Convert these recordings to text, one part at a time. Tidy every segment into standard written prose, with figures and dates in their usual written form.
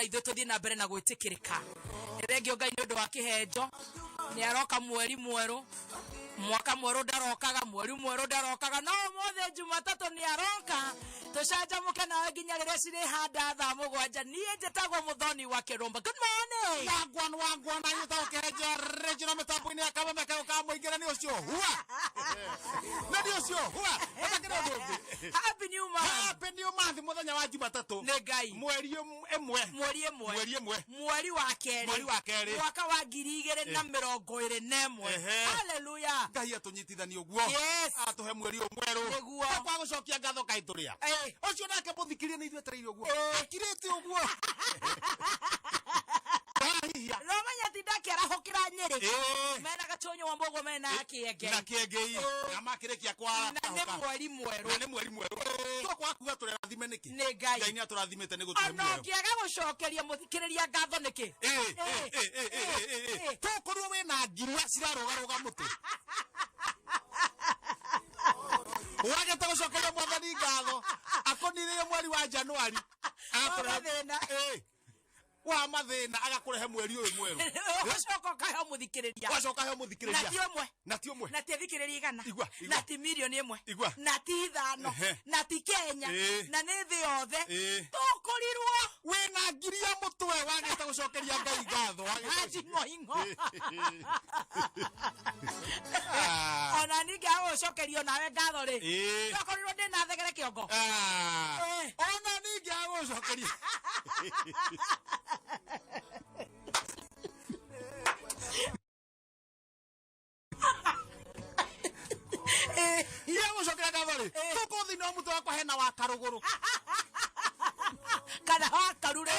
ithuĩ tũthiĩ na mbere na gwĩtĩkĩrĩka. Thengio Ngai nĩ ũndũ wa kĩhenjo. Nĩ aroka mweri mwerũ. Mwaka mwerũ ndarokaga, mweri mwerũ ndarokaga. No ũmũthĩ Jumatatũ nĩ aroka. Tũcanjamũke nawe nginya rĩrĩa cirĩhanda thaa mũgwanja. Niĩ njĩtagwo Mũthoni wa Kĩrũmba. Good morning. Wagwan na nyita ũkĩhenja Regional mĩtambo-inĩ ya Kameme kayo ka mũingĩra nĩ ũcio. Hua. Na nĩ ũcio. Hua. Happy New Month. Happy New Month mũthenya wa Jumatatũ. Nĩ Ngai. Mweri ĩmwe. Mweri wa kerĩ. Mwaka wa 2021. Hallelujah. Ngai atũnyitithanie ũguo. Yes. Atũhe mweri mwerũ. Nĩguo. Kwa gũcokia ngatho Ngai tũrĩa. Ũcio nake mũthikĩrie nĩ ithuĩ tereire ũguo. Akirĩte ũguo. Romanya tidakera hokira Nyeri. Mena gatonyo wa mbogo mena kĩenge. Na kĩengei. Na makĩrĩkia kwa. Na nĩ mweri mwerũ. Twa kwa kuga tũrathime nĩkĩ? Nĩ Ngai. Ngai nĩ atũrathimĩte nĩ gũtũhe muoyo. Ano kĩaga gũcokeria mũthikĩrĩria ngatho nĩkĩ? Tũkorwo wĩna ngiria cirarũgarũga mũtĩ. Wagete gũcokeria Mwathani ngatho. Akonire mweri wa Januari. Wa mathĩna agakũrehe mweri ũyũ mwerũ. Wacoka kahe mũthikĩrĩria. Na ti ũmwe. Na ti thikĩrĩria 100. Na ti milioni 1. Na ti 5. Na ti Kenya. Na nĩ thĩ yothe. Tũkũrirwo. Wĩna ngiria mũtwe wagete gũcokeria Ngai ngatho. Ona ningĩ agũcokerio nawe ngatho rĩ. Tũkũrirwo ndĩna thegere kĩongo. Ona ningĩ agũcokeria. Gũcokeria ngatho rĩ. Tũkũthi no mũtwe wakwa hena wa karũgũrũ. Kana wa karure.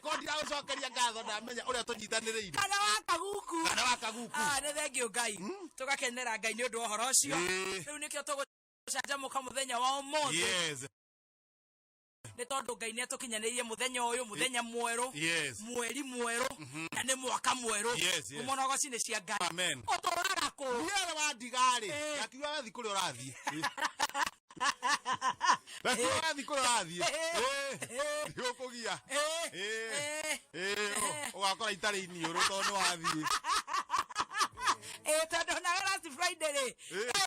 Kondi agũcokeria ngatho ndamenya ũrĩa tũnyitanĩrĩire. Kana wa kaguku. Nĩ thengio Ngai. Tũgakenera Ngai nĩ ũndũ wa ũhoro ũcio. Rĩu nĩkĩo tũgũcanjamũka mũthenya wa ũmũthĩ. Yes. Nĩ tondũ Ngai nĩ atũkinyanĩirie mũthenya ũyũ, mũthenya mwerũ, mweri mwerũ, na nĩ mwaka mwerũ. Ũmonogoci nĩ cia Ngai. Amen. Ũtũraga kũ? Ndiere wa ndigarĩ. Akiuga wathi kũrĩa ũrathiĩ. Akiuga wathi kũrĩa ũrathiĩ. Nĩũkũgia. Ũgakora itarĩ iniũrũ tondũ wathiĩ. Tondũ na last Friday rĩ.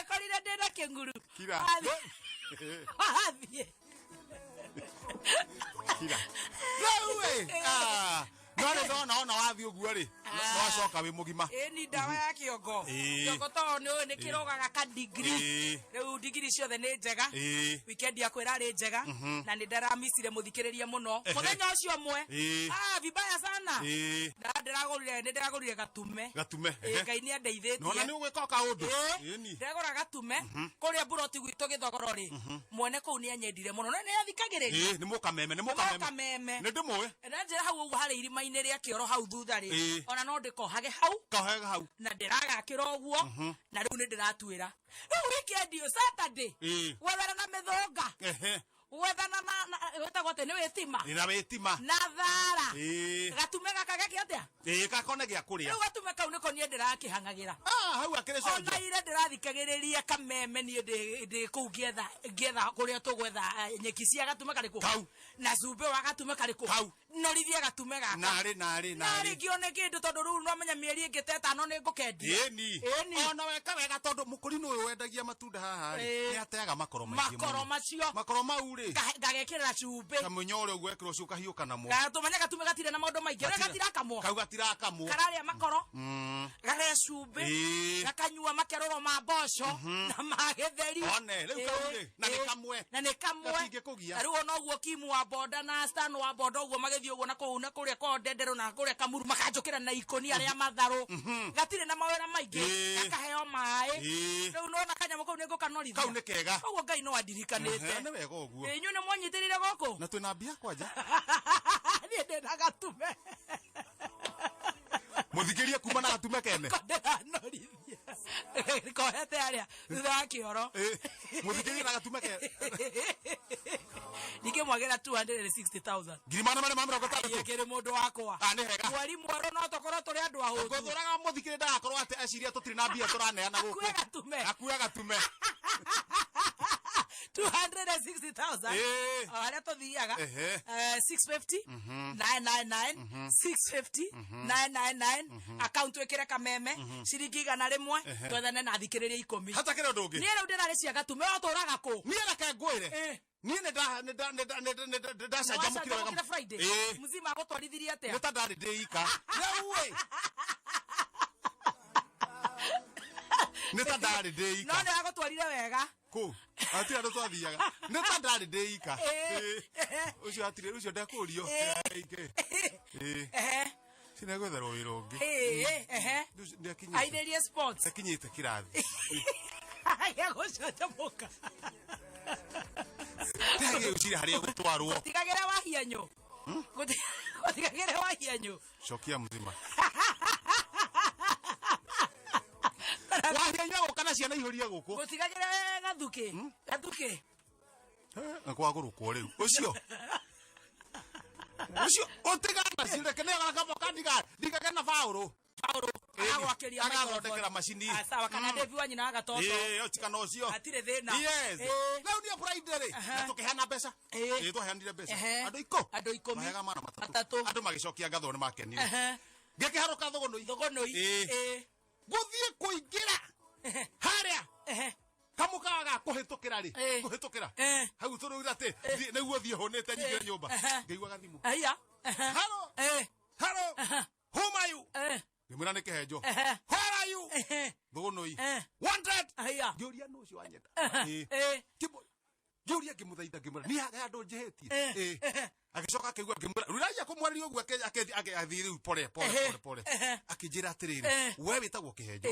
Korire ndĩna kĩnguru. Kira. Wathiĩ. Kira. None ndona wathiĩ ũguo rĩ. No acoka wĩ mũgima. Ni ndawa ya kĩongo. Kĩongo to nĩ kĩrogaga ka degree. Rĩu degree ciothe nĩ njega. Weekend yakwa ĩrarĩ njega. Na nĩ ndaramicire mũthikĩrĩria mũno. Mũthenya ũcio ũmwe. Vibaya sana. Ndĩragũrire gatume. Ngai nĩ andeithĩtie. Nona nĩ ũgwĩka kaũndũ. Ndĩragũra gatume. Kũrĩa buroti gwitũ Gĩthogoro rĩ. Mwene kũu nĩ anyendire mũno. Nĩ athikagĩrĩria. Nĩ mũkameme. Nĩ ndĩmũĩ. Nanjĩra hau ũguo harĩ irima-inĩ rĩa kĩoro hau thutha rĩ. Ona no ndĩkohage hau. Na ndĩragakĩra ũguo. Na rĩu nĩ ndĩratuĩra. Rĩu weekend ĩyo Saturday. Wethana na mĩthũnga. Wethana na wetagwo atĩ nĩ wĩtima. Na thara. Gatume gaka gake atĩa? Gakone gĩa kũrĩa. Rĩu gatume kau nĩko niĩ ndĩrakĩhang'agĩra. Hau akĩrĩ cojo. Ona ire ndĩrathikagĩrĩria Kameme niĩ ndĩ kũu ngĩetha kũrĩa tũgwetha nyeki cia gatume karĩkũ. Kau. Na cumbĩ wa gatume karĩkũ. Kau. Norithie gatume gaka. Narĩ. Ngĩone kĩndũ tondũ rĩu no menya mĩeri ĩngĩ ta 5 nĩ ngũkendia. Ona weka wega tondũ mũkũrinũ ũyũ wendagia matunda haha rĩ. Nĩ ateaga makoro maingĩ mũno. Makoro macio. Makoro mau rĩ. Ngagekĩrĩra cumbĩ. Kamũnyo ũrĩa ũgwekĩrwo ũcio ũkahiũka namo. Gatũmanya gatume gatirĩ na maũndũ maingĩ. Rĩu gatirakamwo. Kau gatirakamwo. Kararĩa makoro. Garĩa cumbĩ. Gakanyua makeroro ma mboco. Na ma gĩtheri. One rĩu kau rĩ. Na nĩ kamwe. Gatingĩkũgia. Rĩu ona ũguo Kimu wa boda na Stan wa boda ũguo magĩthiĩ ũguo na kũu na kũrĩa kwa Ndendero na kũrĩa Kamuru makanjũkĩra na ikoni arĩa matharũ. Gatirĩ na mawĩra maingĩ. Gakaheo maĩ. Rĩu nona kanyamũ kau nĩ ngũkanorithia. Kau nĩ kega. Ũguo Ngai no andirikanĩte. Nĩ wega ũguo. Inyuĩ nĩ mwanyitĩrĩire gũkũ. Na twĩna mbia kwanja. Niĩ ndĩna gatume. Mũthikĩrie kuma na gatume kene. Ndĩranorithia. Kohete arĩa thutha wa kĩoro. Mũthikĩrie na gatume kene. Nikĩmwagĩra 260,000. Girimana mare mamĩrongo ĩtandatũ. Yekĩrĩ mũndũ wakwa. Nĩ hega. Mweri mwerũ no tũkorwo tũrĩ andũ ahũtu. Ngũthũraga mũthikĩrie ndagakorwo atĩ eciria tũtirĩ na mbia tũraneana gũkũ. Akue gatume. Akua gatume. 260,000 aria tuthiaga 650 999 650 999 account wekire kameme ciringi 100 twethane na thikiriria 10 hata kire undu ungi ni riu ndirari ciaga tume oturaga ku ni reke ngwire ni ne da sajamukire wega Friday mzima agutwarithirie atia nita ndari ndiika reu we nita ndari ndiika no ne agutwarire wega ku atira ndo twathiaga nita ndari ndiika ucio atire ucio ndakurio ike sina gwetherwo wira ungi aideria sports akinyite kirathi ya gucanjamuka tege ucire haria gutwarwo tigagere wahianyo tigagere wahianyo shokia mzima wahianyo gukana ciana ihoria guku gutigagere gathuke kwa gurukwo riu ucio otigana cire kenega kaboka ndiga na Paulo agwakiria agathondekera macini sawa kana Devi wanyina agatoto otikana ucio atire thina yes leo ni Friday ri na tukihana mbeca tuheanire mbeca andu 10 mahega mana matatu andu magicokia ngatho ni makenire ngekiharuka thogonoi guthie kuingira haria kamukaga kuhitukira ri kuhitukira hau turuira ati niguo thie honete nyingira nyumba ngeigwa gathimu halo who are you nimura ne kehejo where are you thogonoi wanted ngiuria no cio anyenda ngiuria ngimuthaitha ngimura ni haga andu njihetie agicoka akigwa ngimura ruraia kumwarĩria uguo athiri pole akijira atiriri we witagwo kihejo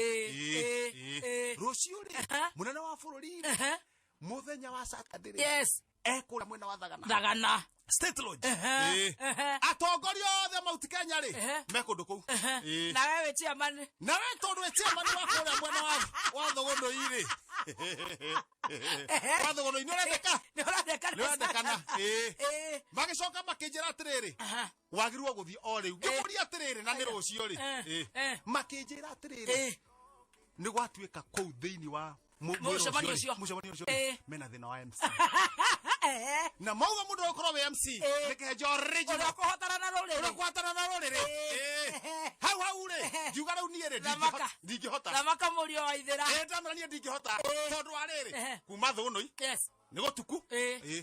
rucio ri munene wa bururi muthenya wa Saturday yes ekura mwena wa Thagana State Lodge atongoria othe mauti Kenya ri mekundu kuu na wewe chairman tondu we chairman wa kura mwena wa thogonoi ri wa thogonoi ni urendekana magicoka makinjira atiriri wagirwo guthii o riu ngimuria atiriri na ni rucio ri makinjira atiriri ni gwatuika kuu thiini wa mucemanio ucio mena thina wa MC na mauga mundu ukorwo we MC nikehejo original kuhotana na ruriri hau ri ngiuga riu nie ri ndingihota na makamurio wa ithera ndamrania ndingihota tondu wa riri kuma thogonoi yes ni gutuku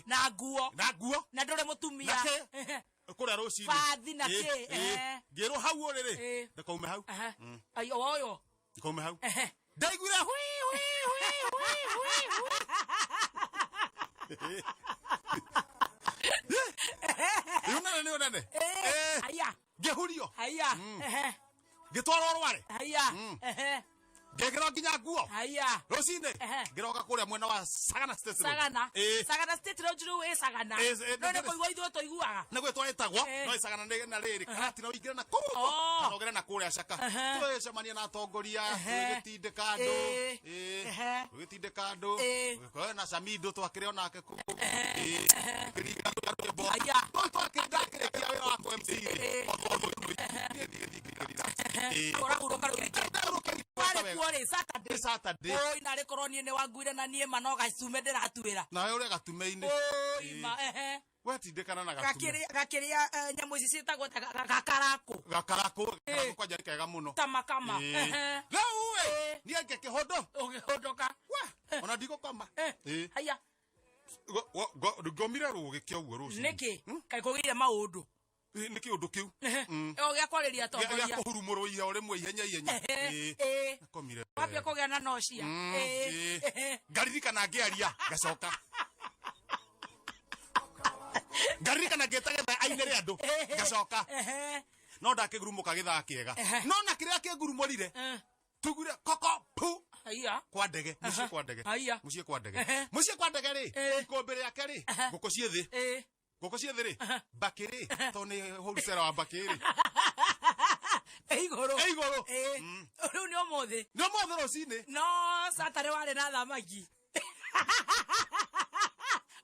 na nguo na ndure mutumia kuria rucini bathi na ki ngirwo hau riri ndakaume hau ayo oyo ndakaume hau ndaiguire Yunane aya gehurio aya gitwaro rware aya ngekero nginya nguo aya rucine ngiroka kuria mwena wa Sagana State Sagana State rojiru Sagana no ne koigwa ithu toiguaga na gwe twaitagwo no Sagana na riri karati no ingira na kuo nogera na kuria Shaka twecemania na atongoria twigitindika andu kwa na Samido twakire onake ku kiriga bo aya twakire wira wa MC ora kuroka wale Saturday oi na rekoronie ne wanguire na nie manoga cume ndiratuira na wewe ure gatume-ini wetindikana na gakiria nyamu ici cietagwo gakarako kwanja kega muno tamakama rĩu we nie ngekihondo ũgĩhondoka ona ndigũkoma haya ngomire rũgĩ kĩa ũguo rũciinĩ nĩkĩ kaĩ kũgĩire maũndũ nĩ kĩũndũ kĩu gĩa kwarĩria atongoria gĩa kũhurumũrwo iheo rĩmwe ihenya nakomire wambia kũgĩa na nocia ngaririkana ngĩaria ngacoka ngaririkana ngĩtagetha ainĩre andũ ngacoka no ndakĩgurumũka gĩthaa kĩega no na kĩrĩa kĩngurumũrire tugure koko pu kwa ndege muciĩ kwa ndege rĩ ikũmbĩ rĩake rĩ ngũkũ ciĩ thĩ rĩ mbakĩ rĩ tondũ nĩ hũrucera wa mbakĩ rĩ igũrũ rĩu nĩ ũmũthĩ rũcinĩ no Saturday warĩ na thamaki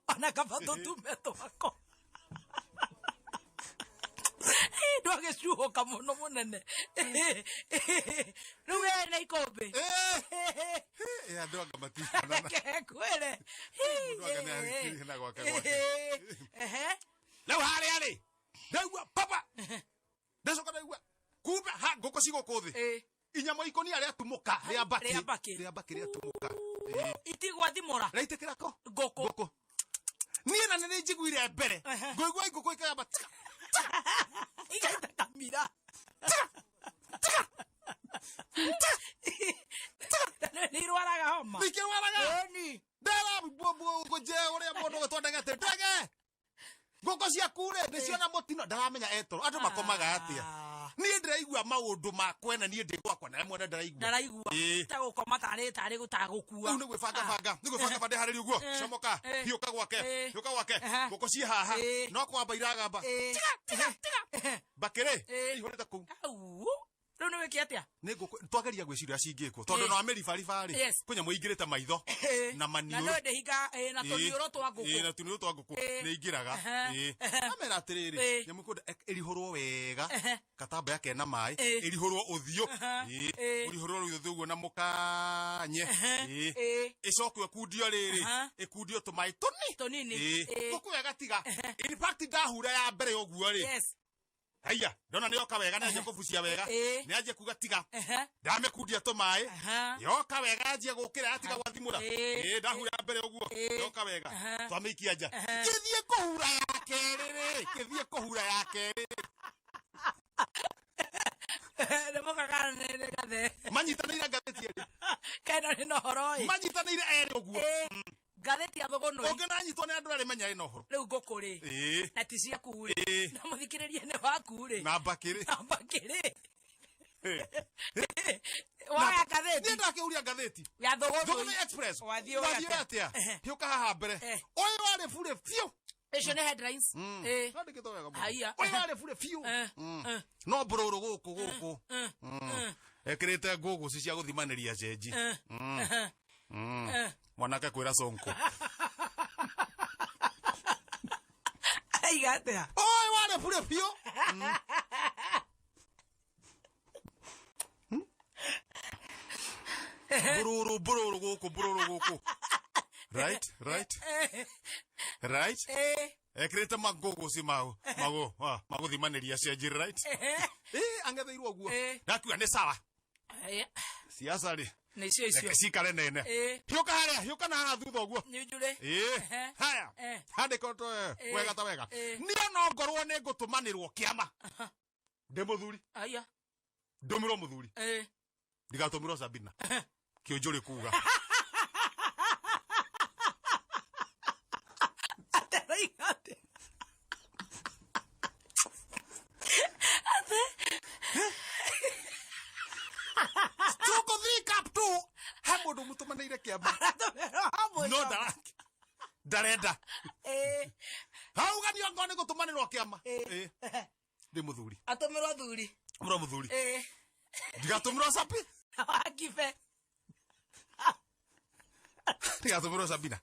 ona kaba tũtume twako ndwagĩ gecuo kamuno munene ruwe na ikombe ya ndo ngamati kwele na gwake leo hali ndagwa papa ndacoka ndaigua kumbe ha ngoko cigo kuthi inyamo ikoni aria tumuka ria mbaki ria tumuka itigwa thimora raitekera ko ngoko nie na nene njiguire mbere ngoigua ngoko ikaya igaita kamira nirwaraga homa nikirwaraga ndara ngoje uria mundu gutondegete ndege ngoko cia kure niciona mutino ndaramenya etoro andu makomaga atia nie ndiraigua maundu makwe na nie ndigwakwa na mwana ndaraigua ta gukoma tari gutagukua ni gwibanga bande hariri uguo comoka hiuka gwake ngoko cia haha no kwamba iragamba tiga bakire ihorete ku riu ni wiki atia ni ngoko twageria gwiciria cingikwo tondu no ameribaribari kunya muingirite maitho na maniu na no ndihinga na tuniuro twa nguku na tuniuro twa nguku ni ingiraga amera atiriri nyamu kunde irihurwo wega katamba yake na mai irihurwo uthio irihurwo uthio uguo na mukanye icokwe kundio riri ikundio tumai tunini nguku wega tiga in fact ndahura ya mbere uguo ri haya ndona nioka wega na nje kubucia wega ni anje kuga tiga ndame kundia tumai yoka wega anje gukira atiga gwathimura ndahura mbere uguo yoka wega twamikia anja githie kuhura yake riri githie kuhura yake Ndemoka kana gathe manyitanire gatheti eri kana ni nohoro manyitanire eri uguo gatheti ya thogono nanyitwo ni andu ari menya ino horo riu ngukuri na ti cia kuri na muthikiririe ni wakuri na mbakiri waya gatheti ni ndakiuria gatheti ya thogono express wathio atia hiuka haha mbere oyo wale fure fio icio ni headlines ndandikitwo wega muno haya oyo wale fure fio no bururu guku ekirite ngugu cia guthimaniria cenji mwanake kwira sonko aigatea oy wale fure fio bururu guku right ekirite magugu si maguthimaniria cenji right angetheirwo guo ndakiuga ni sawa siasa ri nicio cikare nene hiuka na haha thutha uguo njure haya handikoto wega ta wega nio no ngorwo ni ngutumanirwo kiama ndi muthuri aya ndumirwo muthuri ndigatumirwo Sabina kionjuri kuga mundu mutumanire kiamba no ndarenda hauga nio ngone gutumanirwo kiama ndi muthuri atumirwo thuri muthuri ndigatumirwo Sapi wakibe ndigatumirwo Sabina